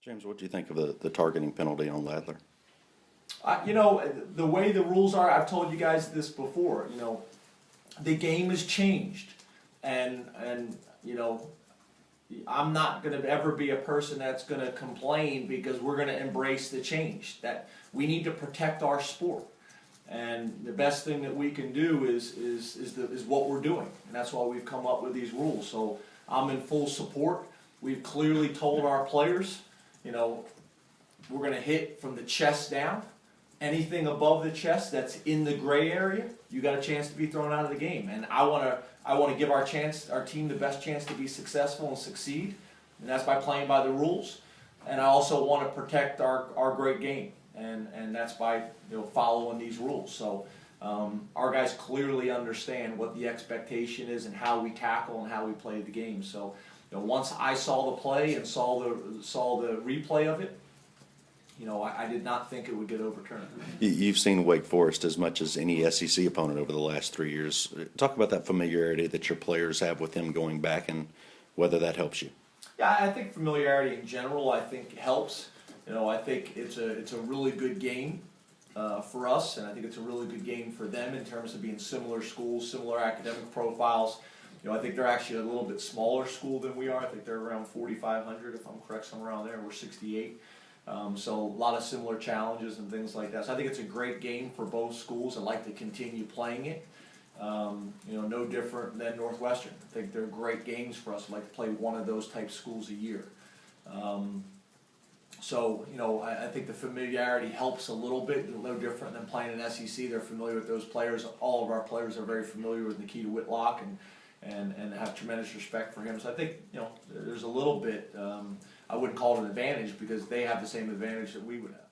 James, what do you think of the targeting penalty on Ladler? The way the rules are, I've told you guys this before. The game has changed, and I'm not going to ever be a person that's going to complain because we're going to embrace the change. That we need to protect our sport, and the best thing that we can do is what we're doing, and that's why we've come up with these rules. So I'm in full support. We've clearly told our players, we're going to hit from the chest down. Anything above the chest that's in the gray area, you got a chance to be thrown out of the game. And I want to give our team the best chance to be successful and succeed, and that's by playing by the rules. And I also want to protect our great game, and that's by following these rules. So our guys clearly understand what the expectation is and how we tackle and how we play the game. So once I saw the play and saw the replay of it, I did not think it would get overturned. You've seen Wake Forest as much as any SEC opponent over the last 3 years. Talk about that familiarity that your players have with him going back and whether that helps you. Yeah, I think familiarity in general, I think helps. I think it's a really good game for us, and I think it's a really good game for them in terms of being similar schools, similar academic profiles. I think they're actually a little bit smaller school than we are. I think they're around 4,500, if I'm correct, somewhere around there. We're 68. So a lot of similar challenges and things like that. So I think it's a great game for both schools. I'd like to continue playing it. No different than Northwestern. I think they're great games for us. I'd like to play one of those type schools a year. I think the familiarity helps a little bit. No different than playing in SEC. They're familiar with those players. All of our players are very familiar with Nikita Whitlock and have tremendous respect for him. So I think there's a little bit. I wouldn't call it an advantage because they have the same advantage that we would have.